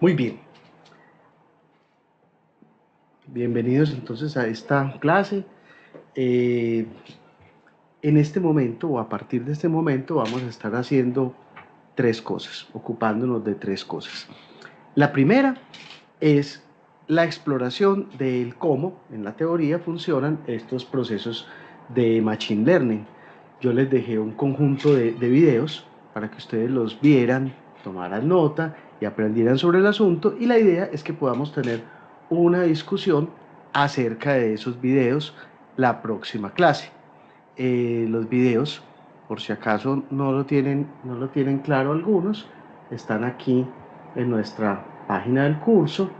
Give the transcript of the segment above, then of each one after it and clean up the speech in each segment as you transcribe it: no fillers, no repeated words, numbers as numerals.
Muy bien, bienvenidos entonces a esta clase. Eh, en este momento o a partir de este momento vamos a estar haciendo tres cosas, ocupándonos de tres cosas. La primera es la exploración del cómo en la teoría funcionan estos procesos de Machine Learning. Yo les dejé un conjunto de videos para que ustedes los vieran, tomaran nota y aprendieran sobre el asunto, y la idea es que podamos tener una discusión acerca de esos videos la próxima clase. Los videos, por si acaso no lo tienen claro algunos, están aquí en nuestra página del curso,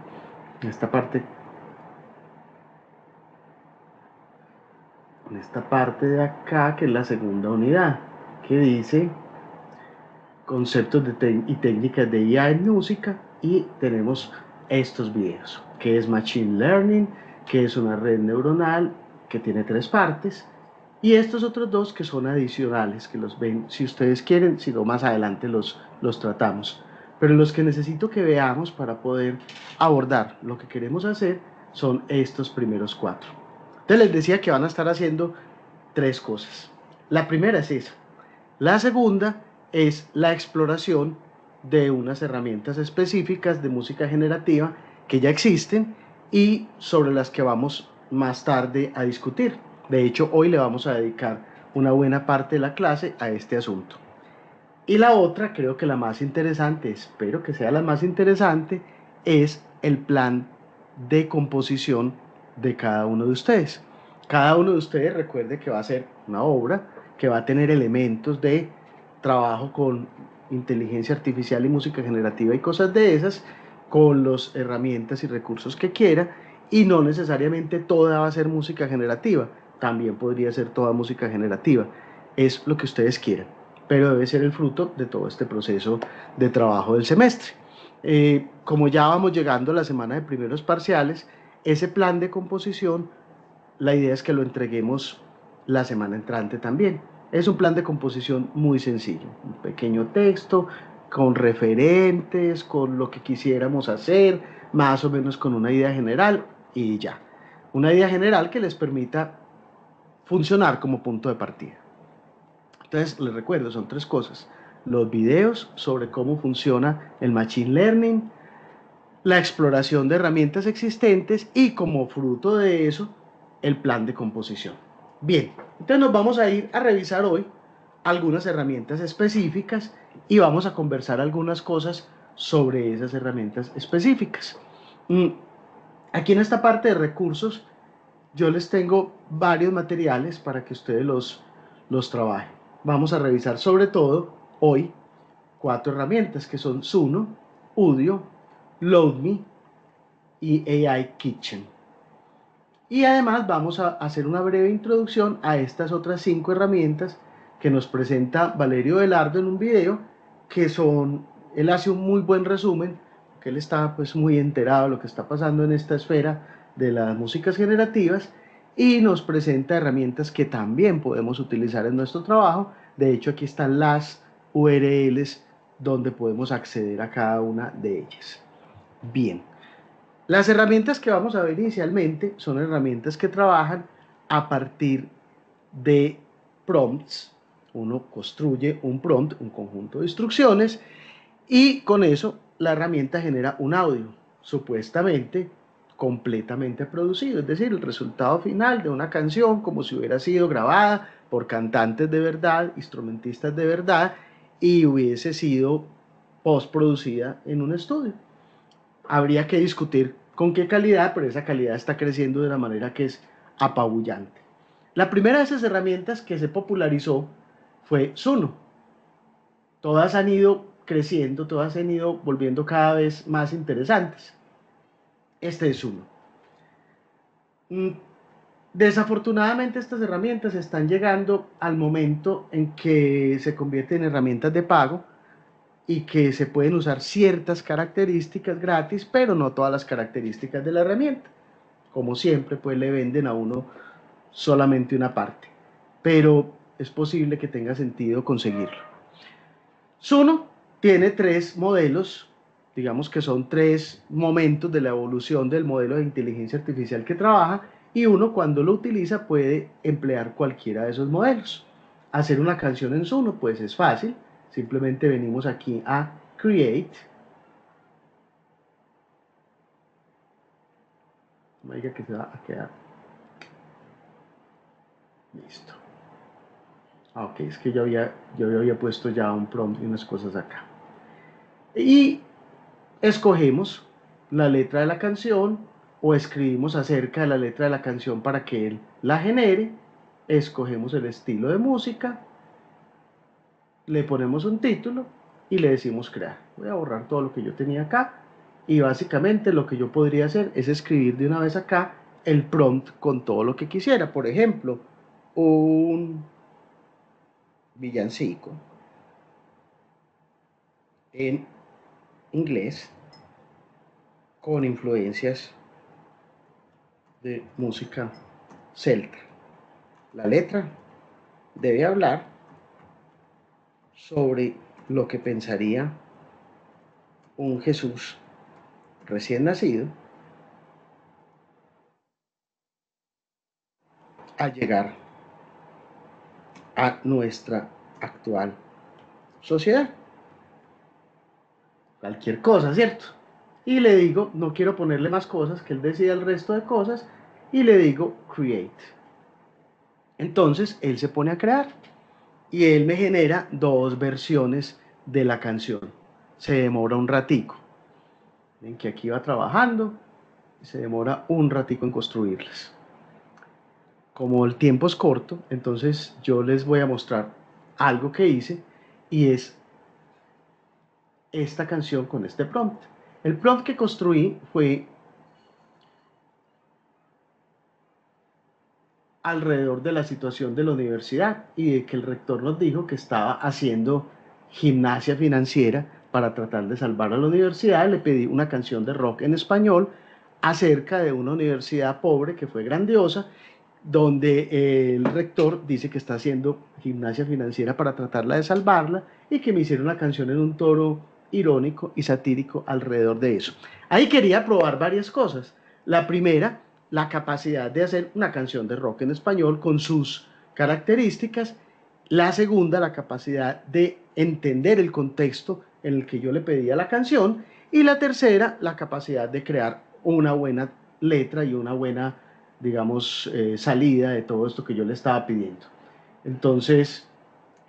en esta parte de acá, que es la segunda unidad, que dice conceptos y técnicas de IA en música, y tenemos estos videos, que es Machine Learning, que es una red neuronal que tiene tres partes, y estos otros dos que son adicionales, que los ven si ustedes quieren, si no más adelante los tratamos. Pero los que necesito que veamos para poder abordar lo que queremos hacer son estos primeros cuatro. Entonces les decía que van a estar haciendo tres cosas. La primera es esa. La segunda es la exploración de unas herramientas específicas de música generativa que ya existen y sobre las que vamos más tarde a discutir. De hecho, hoy le vamos a dedicar una buena parte de la clase a este asunto. Y la otra, creo que la más interesante, espero que sea la más interesante, es el plan de composición de cada uno de ustedes. Cada uno de ustedes recuerde que va a ser una obra que va a tener elementos de trabajo con inteligencia artificial y música generativa y cosas de esas, con las herramientas y recursos que quiera, y no necesariamente toda va a ser música generativa, también podría ser toda música generativa, es lo que ustedes quieran, pero debe ser el fruto de todo este proceso de trabajo del semestre. Como ya vamos llegando a la semana de primeros parciales, ese plan de composición, la idea es que lo entreguemos la semana entrante también. Es un plan de composición muy sencillo, un pequeño texto con referentes, con lo que quisiéramos hacer, más o menos con una idea general y ya. Una idea general que les permita funcionar como punto de partida. Entonces, les recuerdo, son tres cosas. Los videos sobre cómo funciona el Machine Learning, la exploración de herramientas existentes y como fruto de eso, el plan de composición. Bien, entonces nos vamos a ir a revisar hoy algunas herramientas específicas y vamos a conversar algunas cosas sobre esas herramientas específicas. Aquí en esta parte de recursos yo les tengo varios materiales para que ustedes los trabajen. Vamos a revisar sobre todo hoy cuatro herramientas que son Suno, Udio, LoadMe y AI Kitchen. Y además vamos a hacer una breve introducción a estas otras cinco herramientas que nos presenta Valerio Velardo en un video, que son, él hace un muy buen resumen, que él está pues muy enterado de lo que está pasando en esta esfera de las músicas generativas, y nos presenta herramientas que también podemos utilizar en nuestro trabajo. De hecho, aquí están las URLs donde podemos acceder a cada una de ellas. Bien, las herramientas que vamos a ver inicialmente son herramientas que trabajan a partir de prompts. Uno construye un prompt, un conjunto de instrucciones, y con eso la herramienta genera un audio, supuestamente completamente producido, es decir, el resultado final de una canción como si hubiera sido grabada por cantantes de verdad, instrumentistas de verdad, y hubiese sido postproducida en un estudio. Habría que discutir con qué calidad, pero esa calidad está creciendo de una manera que es apabullante. La primera de esas herramientas que se popularizó fue Suno. Todas han ido creciendo, todas han ido volviendo cada vez más interesantes. Este es uno. Desafortunadamente estas herramientas están llegando al momento en que se convierten en herramientas de pago y que se pueden usar ciertas características gratis, pero no todas las características de la herramienta. Como siempre, pues le venden a uno solamente una parte, pero es posible que tenga sentido conseguirlo. Suno tiene tres modelos digamos que son tres momentos de la evolución del modelo de inteligencia artificial que trabaja, y uno cuando lo utiliza puede emplear cualquiera de esos modelos. Hacer una canción en Suno pues es fácil, simplemente venimos aquí a Create, no diga que se va a quedar, listo. Ok, es que yo había puesto ya un prompt y unas cosas acá. Y escogemos la letra de la canción o escribimos acerca de la letra de la canción para que él la genere, escogemos el estilo de música, le ponemos un título y le decimos crear. Voy a borrar todo lo que yo tenía acá y básicamente lo que yo podría hacer es escribir de una vez acá el prompt con todo lo que quisiera. Por ejemplo, un villancico en inglés con influencias de música celta. La letra debe hablar sobre lo que pensaría un Jesús recién nacido al llegar a nuestra actual sociedad. Cualquier cosa, ¿cierto? Y le digo, no quiero ponerle más cosas, que él decida el resto de cosas, y le digo create. Entonces él se pone a crear y él me genera dos versiones de la canción. Se demora un ratico. Ven que aquí va trabajando y se demora un ratico en construirlas. Como el tiempo es corto, entonces yo les voy a mostrar algo que hice y es esta canción con este prompt. El prompt que construí fue alrededor de la situación de la universidad y de que el rector nos dijo que estaba haciendo gimnasia financiera para tratar de salvar a la universidad. Le pedí una canción de rock en español acerca de una universidad pobre que fue grandiosa, donde el rector dice que está haciendo gimnasia financiera para tratarla de salvarla y que me hicieron una canción en un tono irónico y satírico alrededor de eso. Ahí quería probar varias cosas. La primera, la capacidad de hacer una canción de rock en español con sus características. La segunda, la capacidad de entender el contexto en el que yo le pedía la canción. Y la tercera, la capacidad de crear una buena letra y una buena, digamos, salida de todo esto que yo le estaba pidiendo. Entonces,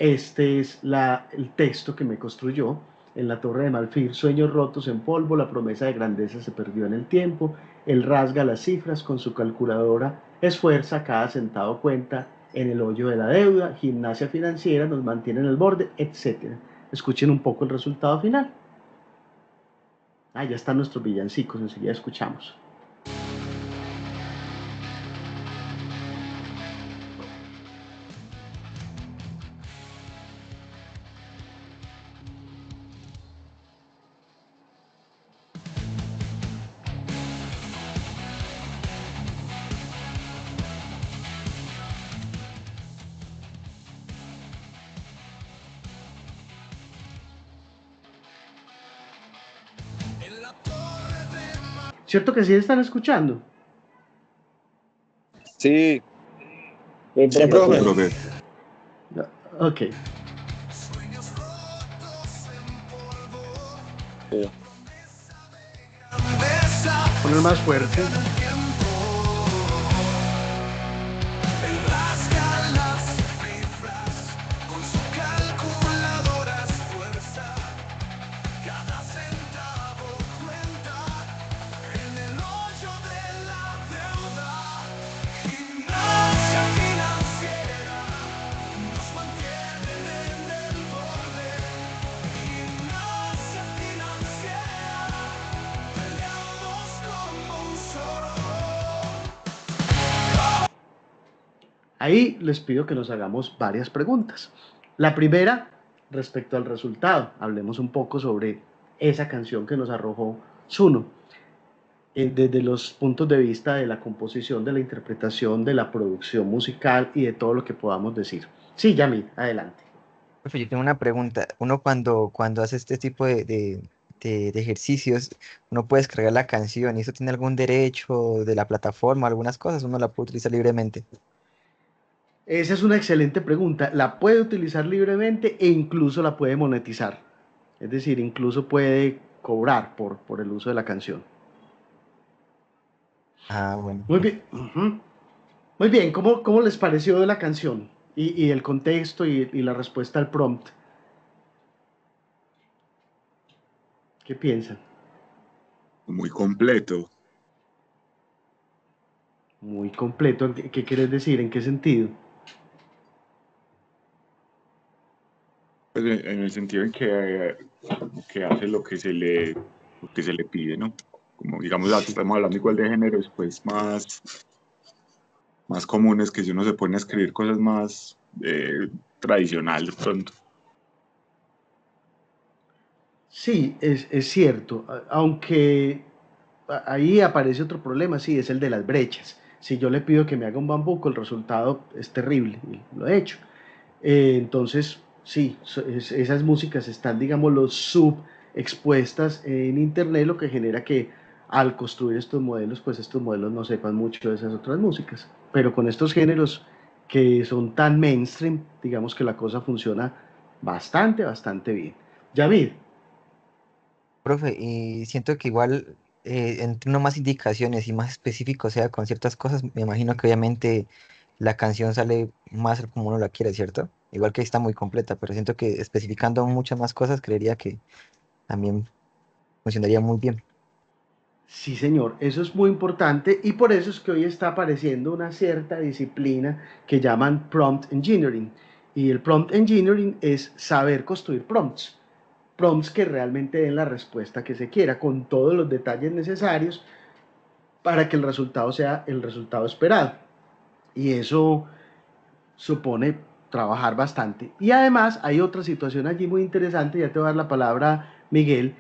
este es el texto que me construyó. En la torre de Malfir, sueños rotos en polvo, la promesa de grandeza se perdió en el tiempo, él rasga las cifras con su calculadora, esfuerza, cada centavo cuenta en el hoyo de la deuda, gimnasia financiera, nos mantiene en el borde, etc. Escuchen un poco el resultado final. Ah, ya están nuestros villancicos, enseguida escuchamos. ¿Cierto que sí están escuchando? Sí. Sí, profe. Ok. Sí. Poner más fuerte. Ahí les pido que nos hagamos varias preguntas. La primera, respecto al resultado, hablemos un poco sobre esa canción que nos arrojó Suno, desde los puntos de vista de la composición, de la interpretación, de la producción musical y de todo lo que podamos decir. Sí, Yami, adelante. Profe, yo tengo una pregunta. Uno cuando hace este tipo de de ejercicios, uno puede descargar la canción y eso tiene algún derecho de la plataforma, algunas cosas, uno la puede utilizar libremente. Esa es una excelente pregunta. La puede utilizar libremente e incluso la puede monetizar. Es decir, incluso puede cobrar por el uso de la canción. Ah, bueno. Muy bien. Ujú. Muy bien, ¿cómo les pareció de la canción? Y el contexto y la respuesta al prompt. ¿Qué piensan? Muy completo. Muy completo. ¿Qué quieres decir? ¿En qué sentido? Pues en el sentido en que hace lo que se le pide, ¿no? Como digamos, estamos hablando igual de géneros, pues más comunes que si uno se pone a escribir cosas más tradicionales pronto. Sí, es cierto, aunque ahí aparece otro problema, sí, es el de las brechas. Si yo le pido que me haga un bambuco, el resultado es terrible, y lo he hecho. Entonces, sí, esas músicas están, digamos, los subexpuestas en internet, lo que genera que al construir estos modelos, pues estos modelos no sepan mucho de esas otras músicas. Pero con estos géneros que son tan mainstream, digamos que la cosa funciona bastante bien. David, Profe, y siento que igual entre uno más indicaciones y más específico sea con ciertas cosas, me imagino que obviamente la canción sale más como uno la quiere, ¿cierto? Igual que está muy completa, pero siento que especificando muchas más cosas, creería que también funcionaría muy bien. sí, señor, eso es muy importante y por eso es que hoy está apareciendo una cierta disciplina que llaman prompt engineering. Y el prompt engineering es saber construir prompts, prompts que realmente den la respuesta que se quiera, con todos los detalles necesarios para que el resultado sea el resultado esperado. Y eso supone trabajar bastante. Y además hay otra situación allí muy interesante, ya te voy a dar la palabra, Miguel,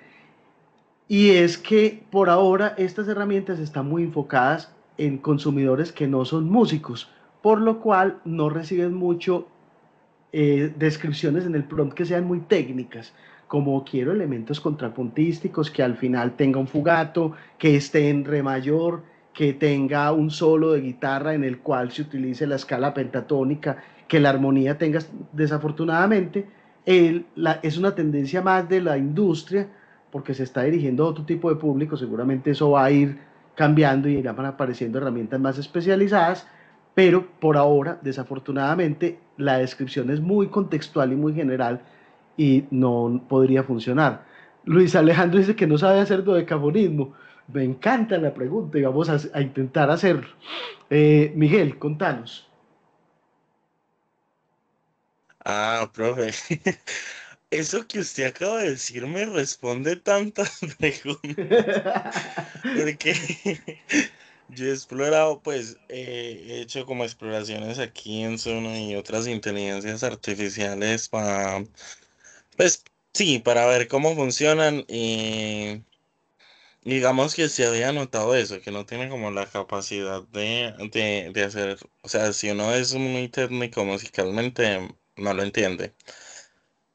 y es que por ahora estas herramientas están muy enfocadas en consumidores que no son músicos, por lo cual no reciben mucho descripciones en el prompt que sean muy técnicas, como quiero elementos contrapuntísticos, que al final tenga un fugato, que esté en re mayor, que tenga un solo de guitarra en el cual se utilice la escala pentatónica, que la armonía tenga, desafortunadamente, es una tendencia más de la industria, porque se está dirigiendo a otro tipo de público, seguramente eso va a ir cambiando y irán apareciendo herramientas más especializadas, pero por ahora, desafortunadamente, la descripción es muy contextual y muy general y no podría funcionar. Luis Alejandro dice que no sabe hacer dodecafonismo. Me encanta la pregunta y vamos a intentar hacerlo. Miguel, contanos. Ah, profe, eso que usted acaba de decir me responde tantas preguntas, porque yo he explorado, pues, he hecho como exploraciones aquí en Zona y otras inteligencias artificiales para, pues, sí, para ver cómo funcionan y digamos que se había notado eso, que no tiene como la capacidad de hacer, o sea, si uno es muy técnico musicalmente, no lo entiende.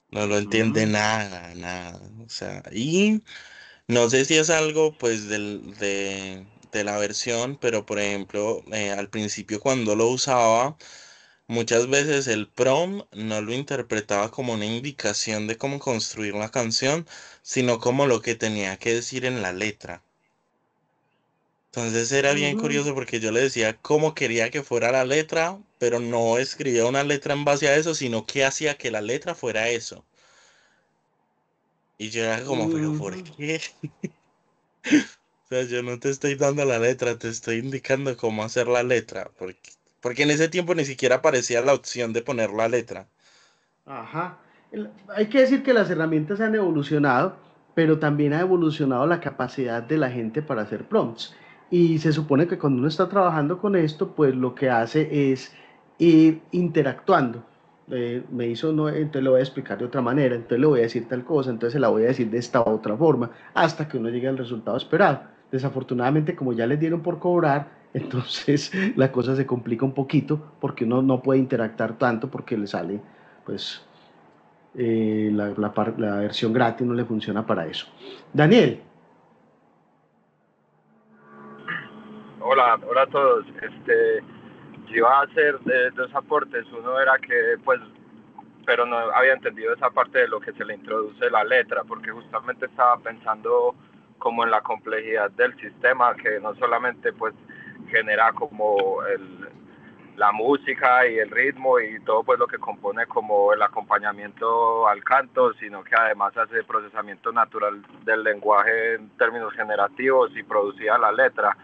No lo entiende Ujú. nada, nada. O sea, y no sé si es algo pues de la versión, pero por ejemplo, al principio cuando lo usaba, muchas veces el prompt no lo interpretaba como una indicación de cómo construir la canción, sino como lo que tenía que decir en la letra. Entonces era bien Ujú. curioso porque yo le decía cómo quería que fuera la letra, pero no escribía una letra en base a eso, sino que hacía que la letra fuera eso. Y yo era como, pero ¿por Ujú. qué? O sea, yo no te estoy dando la letra, te estoy indicando cómo hacer la letra. Porque en ese tiempo ni siquiera aparecía la opción de poner la letra. Ajá. Hay que decir que las herramientas han evolucionado, pero también ha evolucionado la capacidad de la gente para hacer prompts. Y se supone que cuando uno está trabajando con esto, pues lo que hace es ir interactuando. Me hizo, no, entonces le voy a explicar de otra manera, entonces le voy a decir tal cosa, entonces se la voy a decir de esta otra forma, hasta que uno llegue al resultado esperado. Desafortunadamente, como ya les dieron por cobrar, entonces la cosa se complica un poquito porque uno no puede interactuar tanto porque le sale pues la versión gratis no le funciona para eso. Daniel. Hola a todos. Yo iba a hacer dos aportes. Uno era que, pues, pero no había entendido esa parte de lo que se le introduce la letra, porque justamente estaba pensando como en la complejidad del sistema, que no solamente pues genera como la música y el ritmo y todo pues lo que compone como el acompañamiento al canto, sino que además hace procesamiento natural del lenguaje en términos generativos y producía la letra,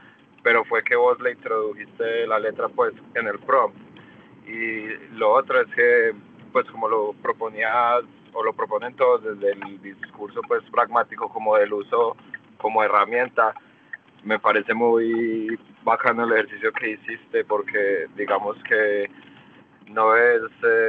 pero fue que vos le introdujiste la letra pues en el prompt. Y lo otro es que pues como lo proponías o lo proponen todos desde el discurso pues pragmático como del uso como herramienta, me parece muy bacano el ejercicio que hiciste, porque digamos que no es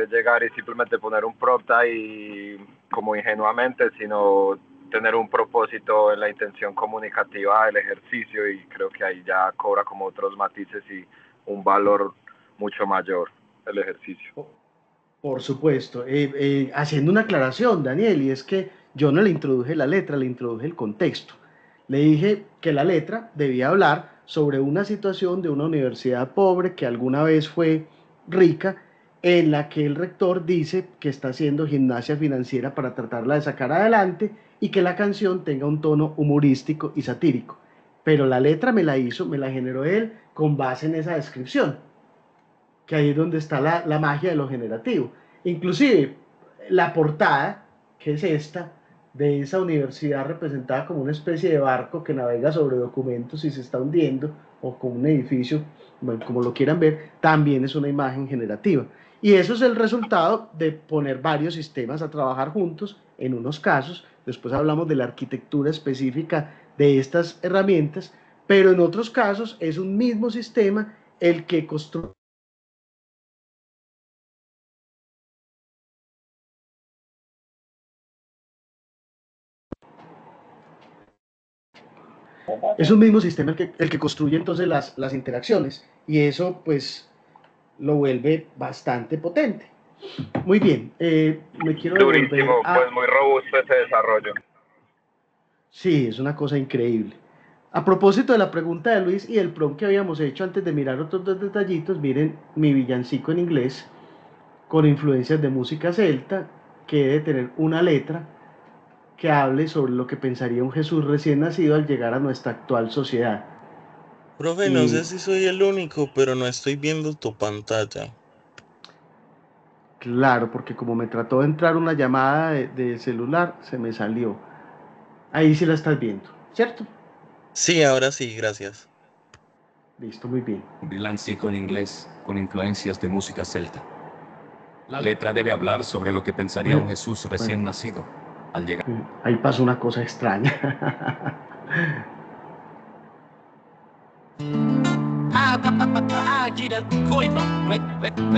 llegar y simplemente poner un prompt ahí como ingenuamente, sino tener un propósito en la intención comunicativa del ejercicio, y creo que ahí ya cobra como otros matices y un valor mucho mayor el ejercicio. Por supuesto, haciendo una aclaración, Daniel, y es que yo no le introduje la letra, le introduje el contexto. Le dije que la letra debía hablar sobre una situación de una universidad pobre que alguna vez fue rica, en la que el rector dice que está haciendo gimnasia financiera para tratarla de sacar adelante y que la canción tenga un tono humorístico y satírico. Pero la letra me la generó él con base en esa descripción, que ahí es donde está la magia de lo generativo. Inclusive, la portada, que es esta, de esa universidad representada como una especie de barco que navega sobre documentos y se está hundiendo, o como un edificio, bueno, como lo quieran ver, también es una imagen generativa. Y eso es el resultado de poner varios sistemas a trabajar juntos, en unos casos, después hablamos de la arquitectura específica de estas herramientas, pero en otros casos es un mismo sistema el que construye. Es un mismo sistema el que construye entonces las interacciones, y eso pues lo vuelve bastante potente. Muy bien, me quiero devolver Durísimo, pues muy robusto ese desarrollo. Sí, es una cosa increíble. A propósito de la pregunta de Luis y el prompt que habíamos hecho antes de mirar otros dos detallitos, miren mi villancico en inglés con influencias de música celta, que debe tener una letra que hable sobre lo que pensaría un Jesús recién nacido al llegar a nuestra actual sociedad. Profe, no sé si soy el único, pero no estoy viendo tu pantalla. Claro, porque como me trató de entrar una llamada de celular, se me salió. Ahí sí la estás viendo, ¿cierto? Sí, ahora sí, gracias. Listo, muy bien. Un villancico en inglés con influencias de música celta. La letra debe hablar sobre lo que pensaría un Jesús recién nacido al llegar. Ahí pasó una cosa extraña.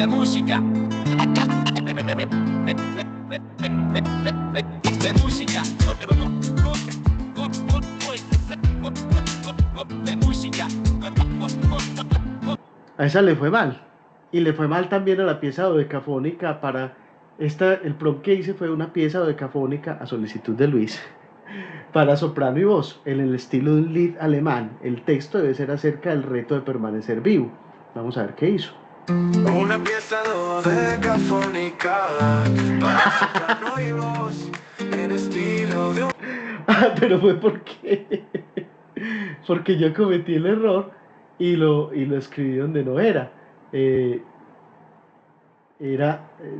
Música. A esa le fue mal. Y le fue mal también a la pieza dodecafónica para... el prompt que hice fue una pieza dodecafónica a solicitud de Luis para soprano y voz, en el estilo de un lied alemán. El texto debe ser acerca del reto de permanecer vivo. Vamos a ver qué hizo. Una pieza dodecafónica para soprano y voz, en estilo de un... Pero fue porque yo cometí el error y lo escribí donde no era.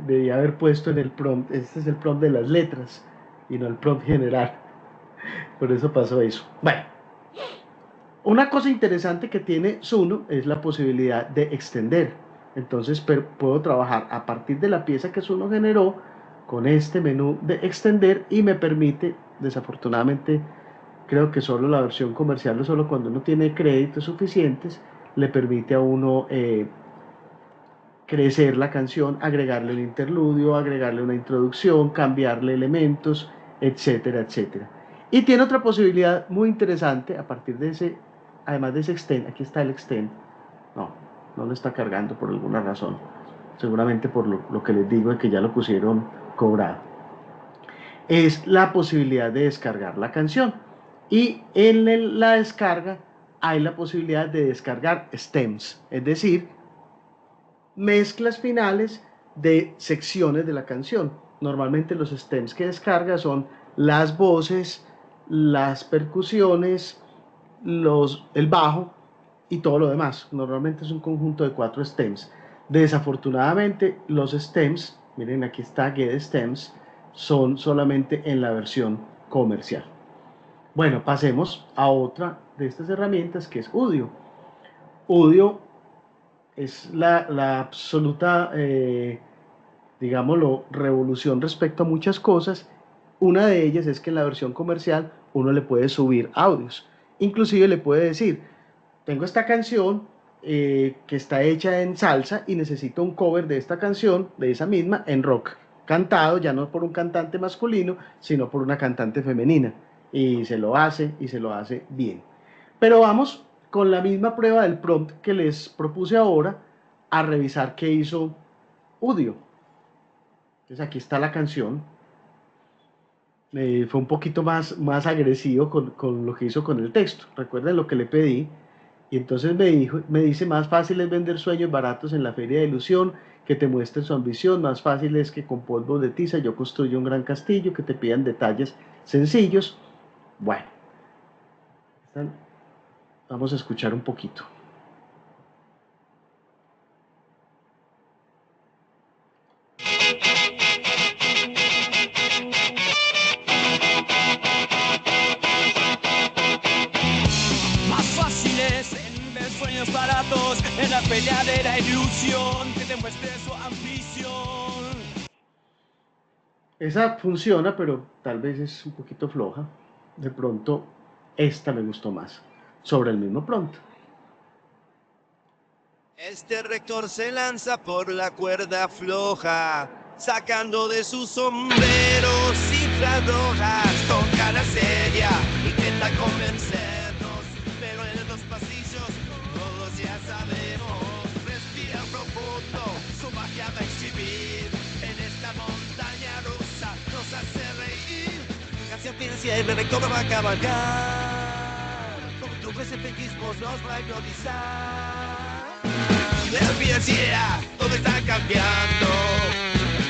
Debía haber puesto en el prompt, este es el prompt de las letras y no el prompt general. Por eso pasó eso. Bueno, una cosa interesante que tiene Suno es la posibilidad de extender. Entonces puedo trabajar a partir de la pieza que Suno generó con este menú de extender, y me permite, desafortunadamente, creo que solo la versión comercial o solo cuando uno tiene créditos suficientes, le permite a uno crecer la canción, agregarle un interludio, agregarle una introducción, cambiarle elementos, etcétera, etcétera. Y tiene otra posibilidad muy interesante a partir de ese, además de ese extend, aquí está el extend, no lo está cargando por alguna razón, seguramente por lo que les digo de que ya lo pusieron cobrado. es la posibilidad de descargar la canción. Y en la descarga hay la posibilidad de descargar stems, es decir, mezclas finales de secciones de la canción. Normalmente los stems que descarga son las voces, las percusiones, el bajo y todo lo demás. Normalmente es un conjunto de 4 stems. Desafortunadamente los stems, miren aquí está Get Stems, son solamente en la versión comercial. Bueno, pasemos a otra de estas herramientas que es Udio. Udio es la absoluta, digámoslo, revolución respecto a muchas cosas. Una de ellas es que en la versión comercial uno le puede subir audios. Inclusive le puede decir, tengo esta canción que está hecha en salsa y necesito un cover de esta canción, de esa misma, en rock, cantado ya no por un cantante masculino, sino por una cantante femenina. Y se lo hace bien. Pero vamos con la misma prueba del prompt que les propuse ahora a revisar qué hizo Udio. Entonces aquí está la canción. Fue un poquito más agresivo con lo que hizo con el texto. Recuerden lo que le pedí. Y entonces me dice, más fácil es vender sueños baratos en la feria de ilusión, que te muestren su ambición, más fácil es que con polvo de tiza yo construyo un gran castillo, que te pidan detalles sencillos. Bueno, vamos a escuchar un poquito. Baratos en la pelea de la ilusión, que demuestre su ambición. Esa funciona, pero tal vez es un poquito floja. De pronto, esta me gustó más. Sobre el mismo prompt. Este rector se lanza por la cuerda floja, sacando de su sombrero cifras rojas, con cara seria, intenta convencernos, pero en los pasillos todos ya sabemos, respira profundo, su magia va a exhibir, en esta montaña rusa nos hace reír, canción financiera y el rector va a cabalgar, con trucos efectismos nos va a hipnotizar. La financiera, todo está cambiando,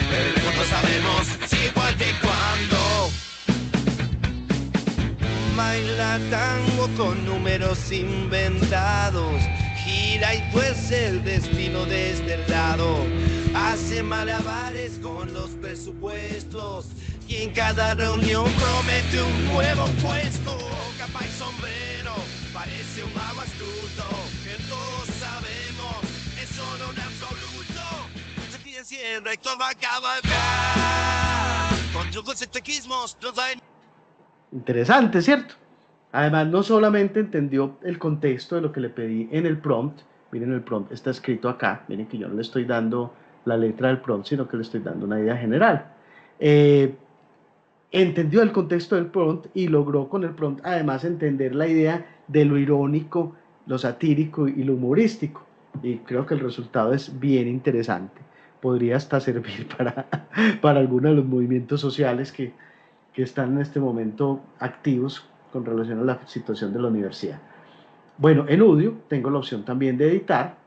pero no sabemos si igual que cuando. Baila tango con números inventados, gira y tuerce el destino de este lado, hace malabares con los presupuestos y en cada reunión promete un nuevo puesto. Capa y sombrero, parece un mago astuto, que todos sabemos es solo un absoluto. Se pide el rector va a cabalgar con trucos y tequismos nos da. Interesante, ¿cierto? Además, no solamente entendió el contexto de lo que le pedí en el prompt. Miren, el prompt está escrito acá. Miren que yo no le estoy dando la letra del prompt, sino que le estoy dando una idea general. Entendió el contexto del prompt y logró con el prompt además entender la idea de lo irónico, lo satírico y lo humorístico. Y creo que el resultado es bien interesante. Podría hasta servir para algunos de los movimientos sociales que están en este momento activos con relación a la situación de la universidad. Bueno, en Udio tengo la opción también de editar.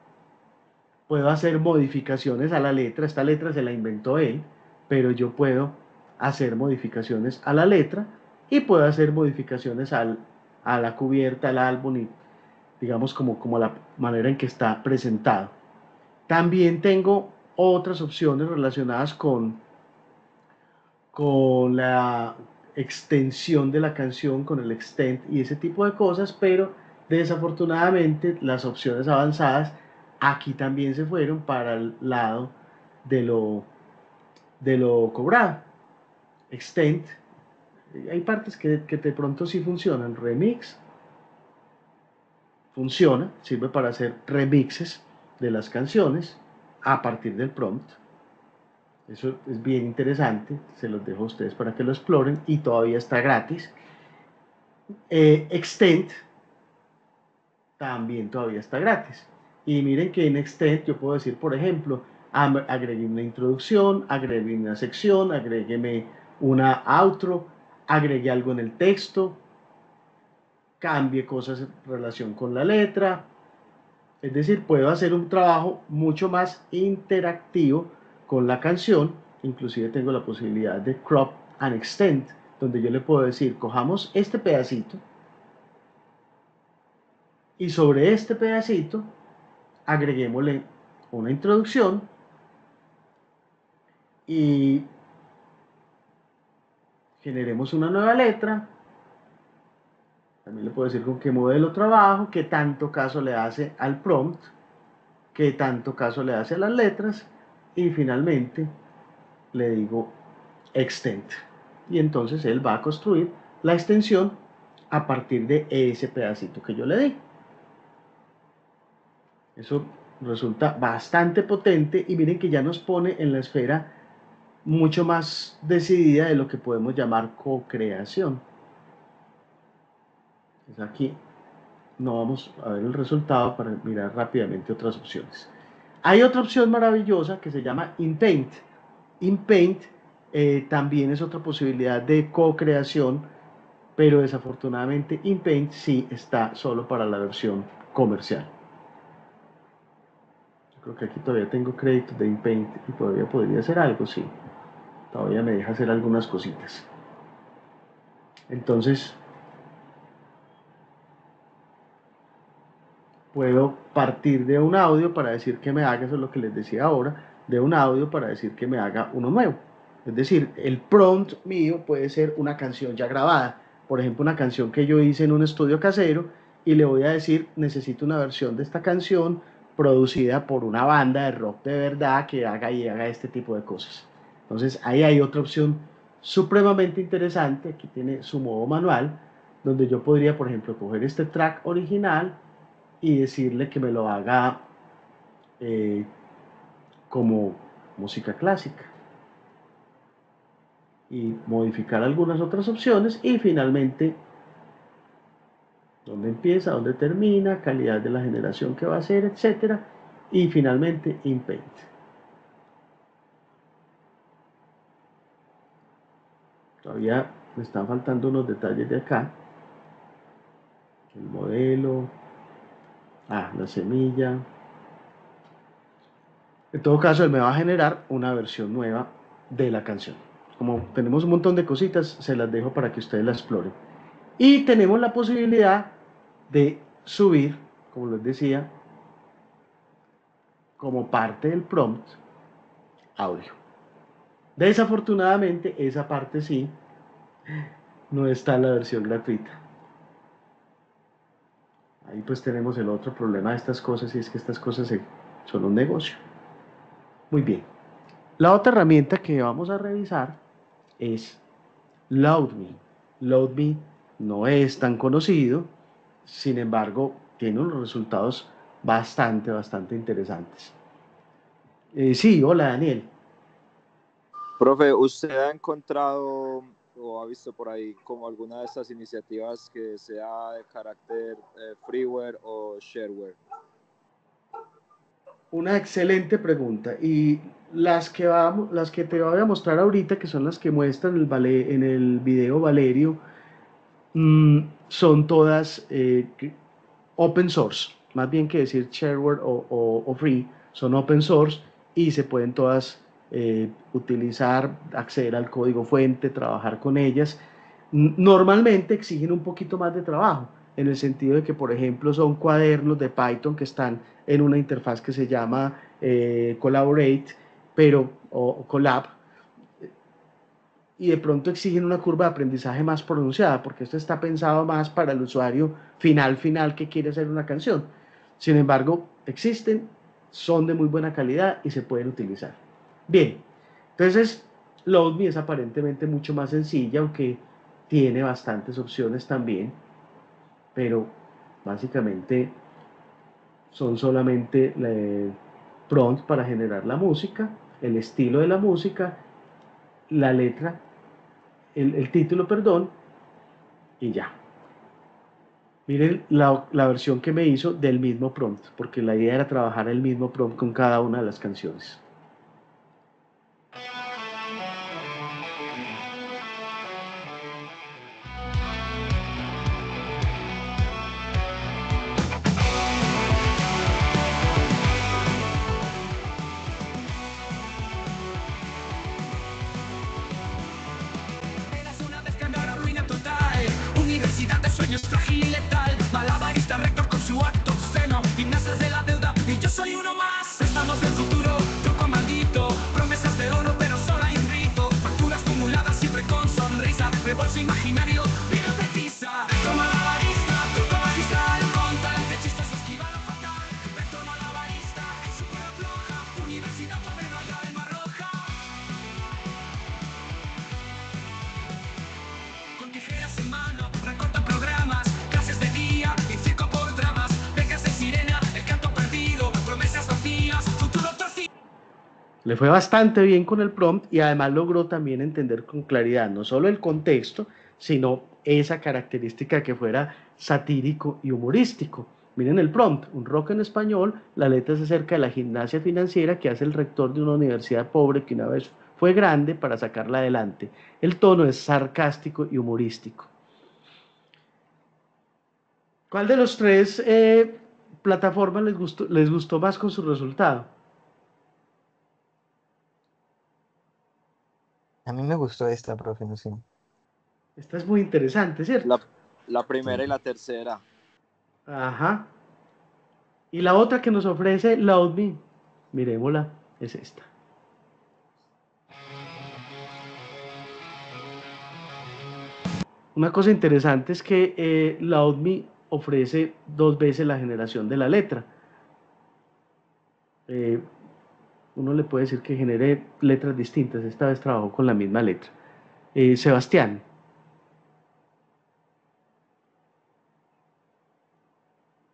Puedo hacer modificaciones a la letra. Esta letra se la inventó él, pero yo puedo hacer modificaciones a la letra y puedo hacer modificaciones a la cubierta, al álbum y digamos como la manera en que está presentado. También tengo otras opciones relacionadas con la extensión de la canción, con el extend y ese tipo de cosas, pero desafortunadamente las opciones avanzadas aquí también se fueron para el lado de lo cobrado. Extend, hay partes que de pronto sí funcionan. Remix funciona, sirve para hacer remixes de las canciones a partir del prompt. Eso es bien interesante, se los dejo a ustedes para que lo exploren y todavía está gratis. Extend también todavía está gratis. Y miren que en Extend yo puedo decir, por ejemplo, agrégueme una introducción, agrégueme una sección, agrégueme una outro, agregué algo en el texto, cambie cosas en relación con la letra. Es decir, puedo hacer un trabajo mucho más interactivo con la canción. Inclusive tengo la posibilidad de crop and extend, donde yo le puedo decir, cojamos este pedacito y sobre este pedacito agreguémosle una introducción y generemos una nueva letra. También le puedo decir con qué modelo trabajo, qué tanto caso le hace al prompt, qué tanto caso le hace a las letras, y finalmente le digo extend. Y entonces él va a construir la extensión a partir de ese pedacito que yo le di. Eso resulta bastante potente y miren que ya nos pone en la esfera mucho más decidida de lo que podemos llamar co-creación. Aquí no vamos a ver el resultado para mirar rápidamente otras opciones. Hay otra opción maravillosa que se llama InPaint. InPaint también es otra posibilidad de co-creación, pero desafortunadamente InPaint sí está solo para la versión comercial. Yo creo que aquí todavía tengo créditos de InPaint y todavía podría hacer algo, sí. Todavía me deja hacer algunas cositas. Entonces, puedo partir de un audio para decir que me haga, eso es lo que les decía ahora, de un audio para decir que me haga uno nuevo. Es decir, el prompt mío puede ser una canción ya grabada, por ejemplo, una canción que yo hice en un estudio casero y le voy a decir, necesito una versión de esta canción producida por una banda de rock de verdad que haga y haga este tipo de cosas. Entonces, ahí hay otra opción supremamente interesante, aquí tiene su modo manual, donde yo podría, por ejemplo, coger este track original y decirle que me lo haga como música clásica y modificar algunas otras opciones y finalmente dónde empieza, dónde termina, calidad de la generación que va a ser, etcétera, y finalmente InPaint. Todavía me están faltando unos detalles de acá. El modelo, la semilla. En todo caso, él me va a generar una versión nueva de la canción. Como tenemos un montón de cositas, se las dejo para que ustedes la exploren. Y tenemos la posibilidad de subir, como les decía, como parte del prompt, audio. Desafortunadamente, esa parte sí, no está en la versión gratuita. Ahí pues tenemos el otro problema de estas cosas, y es que estas cosas son un negocio. Muy bien. La otra herramienta que vamos a revisar es Loudme. Loudme no es tan conocido, sin embargo, tiene unos resultados bastante interesantes. Sí, hola Daniel. Profe, ¿usted ha encontrado o ha visto por ahí como alguna de estas iniciativas que sea de carácter freeware o shareware? Una excelente pregunta, y las que te voy a mostrar ahorita, que son las que muestran en el video Valerio, son todas open source, más bien que decir shareware o free, son open source y se pueden todas utilizar, acceder al código fuente, trabajar con ellas. Normalmente exigen un poquito más de trabajo, en el sentido de que, por ejemplo, son cuadernos de Python que están en una interfaz que se llama Collaborate, o Collab, y de pronto exigen una curva de aprendizaje más pronunciada, porque esto está pensado más para el usuario final que quiere hacer una canción. Sin embargo, existen, son de muy buena calidad y se pueden utilizar. Bien, entonces Loudme es aparentemente mucho más sencilla, aunque tiene bastantes opciones también, pero básicamente son solamente prompts para generar la música, el estilo de la música, la letra, el título, perdón, y ya. Miren la versión que me hizo del mismo prompt, porque la idea era trabajar el mismo prompt con cada una de las canciones. Le fue bastante bien con el prompt y además logró también entender con claridad no solo el contexto, sino esa característica que fuera satírico y humorístico. Miren el prompt, un rock en español, la letra es acerca de la gimnasia financiera que hace el rector de una universidad pobre que una vez fue grande para sacarla adelante. El tono es sarcástico y humorístico. ¿Cuál de los tres plataformas les gustó más con su resultado? A mí me gustó esta, profe, no sé. Esta es muy interesante, ¿cierto? La primera y la tercera. Ajá. Y la otra que nos ofrece Loud Me, miremosla, es esta. Una cosa interesante es que Loud Me ofrece 2 veces la generación de la letra. Uno le puede decir que genere letras distintas, esta vez trabajó con la misma letra. Sebastián.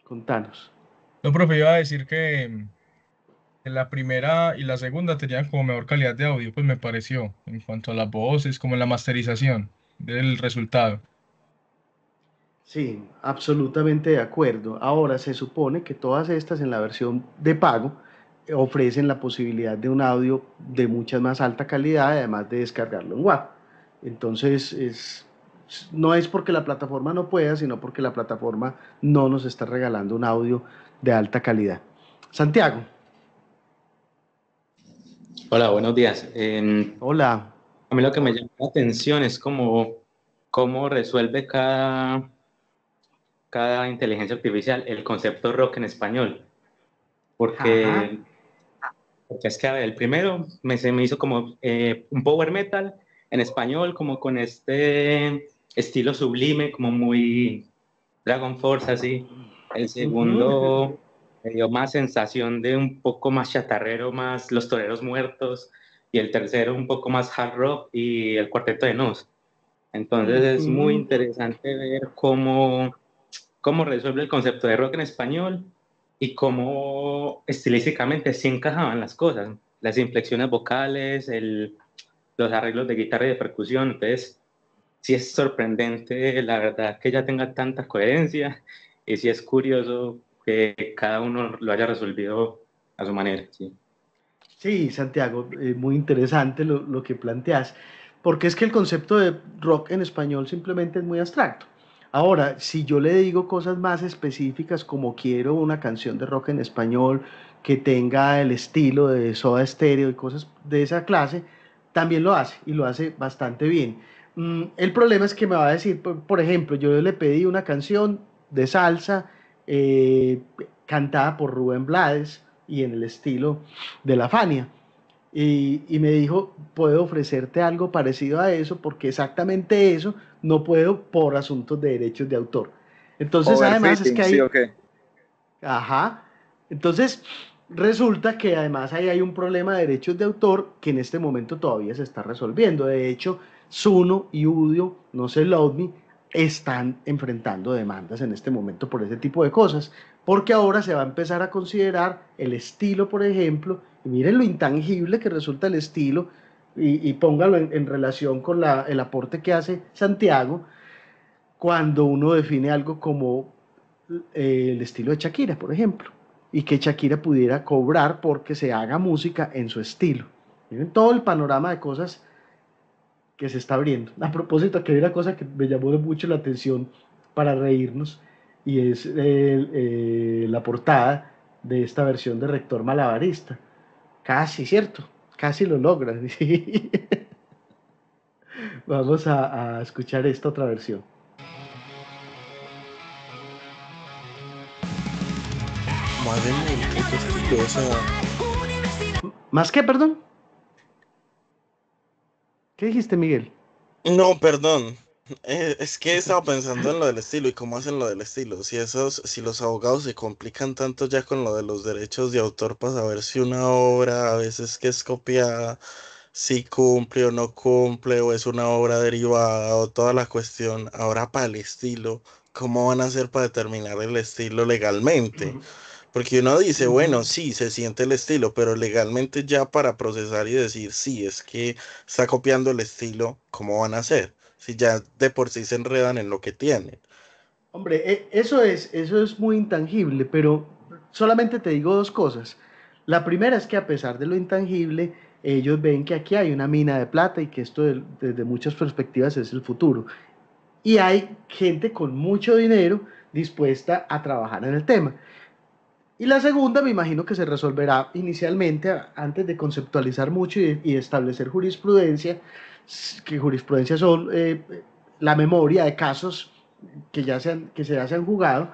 Contanos. No, profe, iba a decir que la primera y la segunda tenían como mejor calidad de audio, pues me pareció, en cuanto a las voces, como en la masterización del resultado. Sí, absolutamente de acuerdo. Ahora se supone que todas estas en la versión de pago ofrecen la posibilidad de un audio de mucha más alta calidad, además de descargarlo en WAV. Entonces, no es porque la plataforma no pueda, sino porque la plataforma no nos está regalando un audio de alta calidad. Santiago. Hola, buenos días. Hola. A mí lo que me llama la atención es cómo resuelve cada inteligencia artificial el concepto rock en español. Porque es que, a ver, el primero se me hizo como un power metal en español, como con este estilo sublime, como muy Dragon Force, así. El segundo me dio más sensación de un poco más chatarrero, más Los Toreros Muertos. Y el tercero un poco más hard rock y el Cuarteto de Nos. Entonces es muy interesante ver cómo resuelve el concepto de rock en español y cómo estilísticamente sí encajaban las cosas, las inflexiones vocales, los arreglos de guitarra y de percusión. Entonces sí es sorprendente, la verdad, que ya tenga tanta coherencia, y sí es curioso que cada uno lo haya resolvido a su manera. Sí. Sí, Santiago, muy interesante lo que planteas, porque es que el concepto de rock en español simplemente es muy abstracto. Ahora, si yo le digo cosas más específicas como quiero una canción de rock en español que tenga el estilo de Soda Stereo y cosas de esa clase, también lo hace y lo hace bastante bien. El problema es que me va a decir, por ejemplo, yo le pedí una canción de salsa cantada por Rubén Blades y en el estilo de la Fania. Y me dijo, puedo ofrecerte algo parecido a eso, porque exactamente eso no puedo por asuntos de derechos de autor. Entonces, además es que hay... ¿Sí o qué? Ajá. Entonces, resulta que además ahí hay un problema de derechos de autor que en este momento todavía se está resolviendo. De hecho, Suno y Udio, no sé, Loudme, están enfrentando demandas en este momento por ese tipo de cosas, porque ahora se va a empezar a considerar el estilo, por ejemplo, y miren lo intangible que resulta el estilo, y póngalo en relación con el aporte que hace Santiago, cuando uno define algo como el estilo de Shakira, por ejemplo, y que Shakira pudiera cobrar porque se haga música en su estilo. Miren todo el panorama de cosas que se está abriendo. A propósito, que hay una cosa que me llamó mucho la atención para reírnos, y es la portada de esta versión de Rector Malabarista. Casi, ¿cierto? Casi lo logran. ¿Sí? Vamos a escuchar esta otra versión. Madre mía, qué cosa. ¿Más qué, perdón? ¿Qué dijiste, Miguel? No, perdón. Es que estaba pensando en lo del estilo y cómo hacen lo del estilo. Si los abogados se complican tanto ya con lo de los derechos de autor para saber si una obra a veces que es copiada, si cumple o no cumple, o es una obra derivada, o toda la cuestión. Ahora para el estilo, ¿cómo van a hacer para determinar el estilo legalmente? Porque uno dice, bueno, sí, se siente el estilo, pero legalmente ya para procesar y decir, sí, es que está copiando el estilo, ¿cómo van a hacer? Si ya de por sí se enredan en lo que tienen. Hombre, eso es muy intangible, pero solamente te digo dos cosas. La primera es que a pesar de lo intangible, ellos ven que aquí hay una mina de plata y que esto desde muchas perspectivas es el futuro. Y hay gente con mucho dinero dispuesta a trabajar en el tema. Y la segunda, me imagino que se resolverá inicialmente, antes de conceptualizar mucho y establecer jurisprudencia, que jurisprudencia son la memoria de casos que ya se han jugado,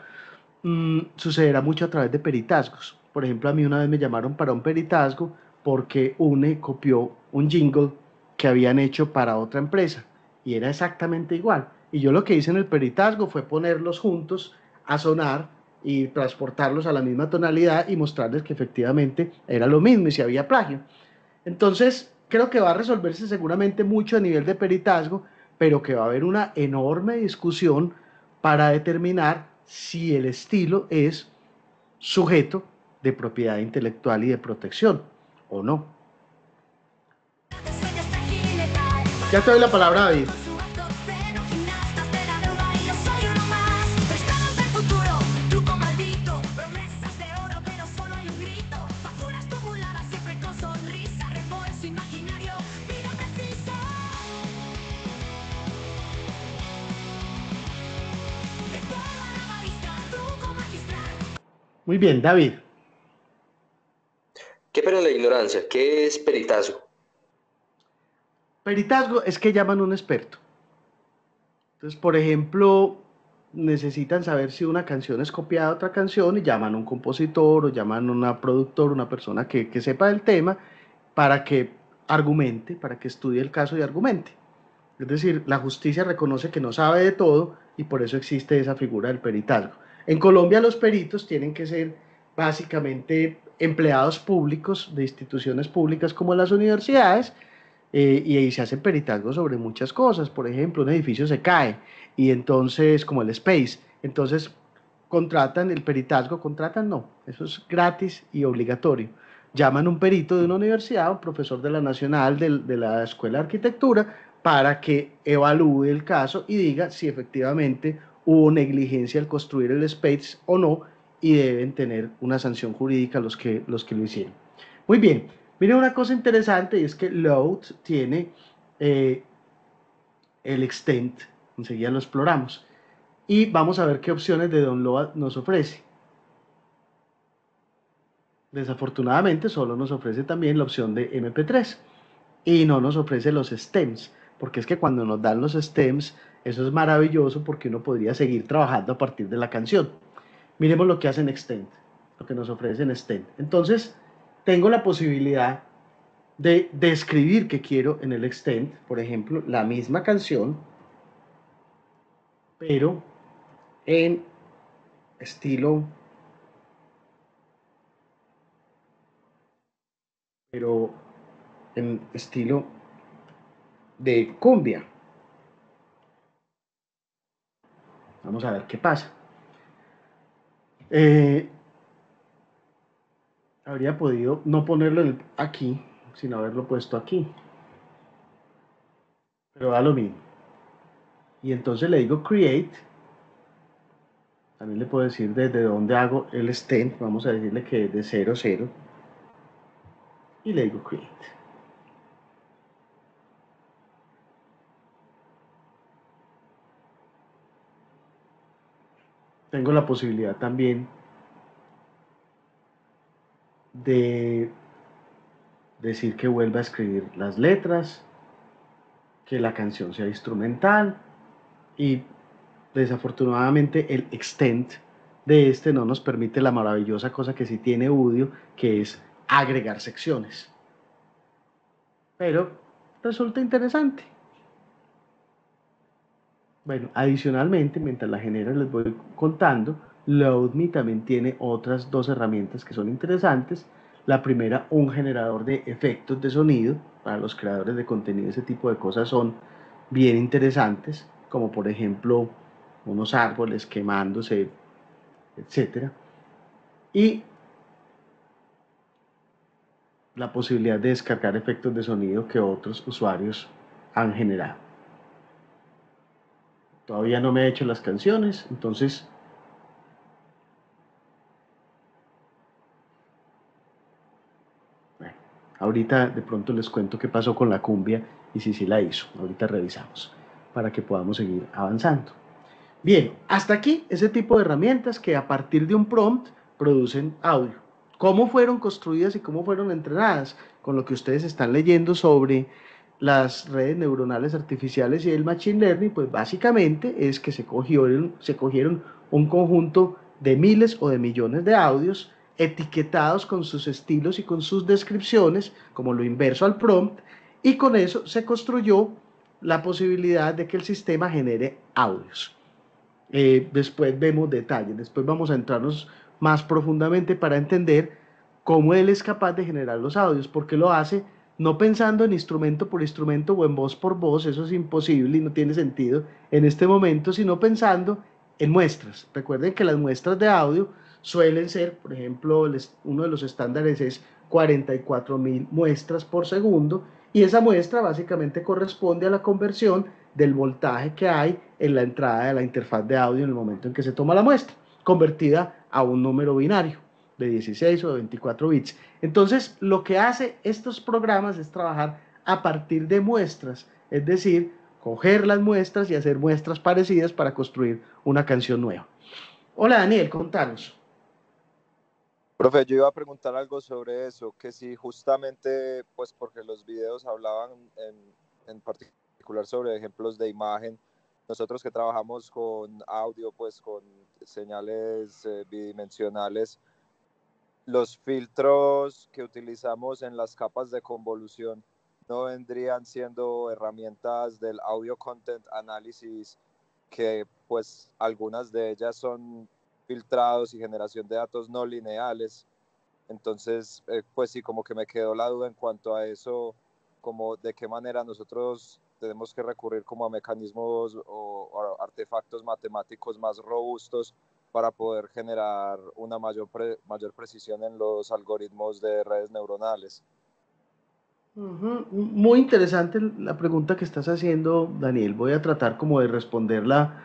sucederá mucho a través de peritazgos. Por ejemplo, a mí una vez me llamaron para un peritazgo porque UNE copió un jingle que habían hecho para otra empresa y era exactamente igual. Y yo lo que hice en el peritazgo fue ponerlos juntos a sonar y transportarlos a la misma tonalidad y mostrarles que efectivamente era lo mismo y si había plagio. Entonces, creo que va a resolverse seguramente mucho a nivel de peritazgo, pero que va a haber una enorme discusión para determinar si el estilo es sujeto de propiedad intelectual y de protección o no. Ya te doy la palabra, David. Muy bien, David. Qué pena la ignorancia, ¿qué es peritazgo? Peritazgo es que llaman a un experto. Entonces, por ejemplo, necesitan saber si una canción es copiada de otra canción y llaman a un compositor o llaman a una productora, una persona que sepa del tema para que argumente, para que estudie el caso y argumente. Es decir, la justicia reconoce que no sabe de todo y por eso existe esa figura del peritazgo. En Colombia los peritos tienen que ser básicamente empleados públicos de instituciones públicas como las universidades, y ahí se hacen peritazgos sobre muchas cosas. Por ejemplo, un edificio se cae y entonces, como el Space, entonces contratan el peritazgo, contratan no, eso es gratis y obligatorio. Llaman un perito de una universidad, un profesor de la Nacional, de la Escuela de Arquitectura, para que evalúe el caso y diga si efectivamente hubo negligencia al construir el Space o no, y deben tener una sanción jurídica los que lo hicieron. Muy bien, miren una cosa interesante y es que Load tiene el extent, enseguida lo exploramos, y vamos a ver qué opciones de download nos ofrece. Desafortunadamente solo nos ofrece también la opción de MP3 y no nos ofrece los stems, porque es que cuando nos dan los stems, eso es maravilloso porque uno podría seguir trabajando a partir de la canción. Miremos lo que hace en Extend, lo que nos ofrece en Extend. Entonces, tengo la posibilidad de describir que quiero en el Extend, por ejemplo, la misma canción, pero en estilo, de cumbia. Vamos a ver qué pasa. Habría podido no ponerlo aquí, sino haberlo puesto aquí. Pero da lo mismo. Y entonces le digo create. También le puedo decir desde dónde hago el stem. Vamos a decirle que es de 0, 0. Y le digo create. Tengo la posibilidad también de decir que vuelva a escribir las letras, que la canción sea instrumental, y desafortunadamente el extent de este no nos permite la maravillosa cosa que sí tiene Udio, que es agregar secciones. Pero resulta interesante. Bueno, adicionalmente, mientras la genera les voy contando, LoadMe también tiene otras dos herramientas que son interesantes. La primera, un generador de efectos de sonido. Para los creadores de contenido ese tipo de cosas son bien interesantes, como por ejemplo unos árboles quemándose, etc. Y la posibilidad de descargar efectos de sonido que otros usuarios han generado. Todavía no me he hecho las canciones, entonces bueno, ahorita de pronto les cuento qué pasó con la cumbia y si sí la hizo. Ahorita revisamos para que podamos seguir avanzando. Bien, hasta aquí ese tipo de herramientas que a partir de un prompt producen audio. ¿Cómo fueron construidas y cómo fueron entrenadas? Con lo que ustedes están leyendo sobre las redes neuronales artificiales y el machine learning, pues básicamente es que se cogieron un conjunto de miles o de millones de audios etiquetados con sus estilos y con sus descripciones, como lo inverso al prompt, y con eso se construyó la posibilidad de que el sistema genere audios. Después vemos detalles, después vamos a entrarnos más profundamente para entender cómo él es capaz de generar los audios, porque lo hace no pensando en instrumento por instrumento o en voz por voz, eso es imposible y no tiene sentido en este momento, sino pensando en muestras. Recuerden que las muestras de audio suelen ser, por ejemplo, uno de los estándares es 44.000 muestras por segundo, y esa muestra básicamente corresponde a la conversión del voltaje que hay en la entrada de la interfaz de audio en el momento en que se toma la muestra, convertida a un número binario de 16 o de 24 bits. Entonces, lo que hace estos programas es trabajar a partir de muestras, es decir, coger las muestras y hacer muestras parecidas para construir una canción nueva. Hola Daniel, contanos. Profe, yo iba a preguntar algo sobre eso, que si justamente, pues porque los videos hablaban en particular sobre ejemplos de imagen, nosotros que trabajamos con audio, pues con señales bidimensionales, los filtros que utilizamos en las capas de convolución no vendrían siendo herramientas del audio content analysis, que pues algunas de ellas son filtrados y generación de datos no lineales. Entonces, pues sí, como que me quedó la duda en cuanto a eso, como de qué manera nosotros tenemos que recurrir como a mecanismos o artefactos matemáticos más robustos para poder generar una mayor precisión en los algoritmos de redes neuronales. Muy interesante la pregunta que estás haciendo, Daniel. Voy a tratar como de responderla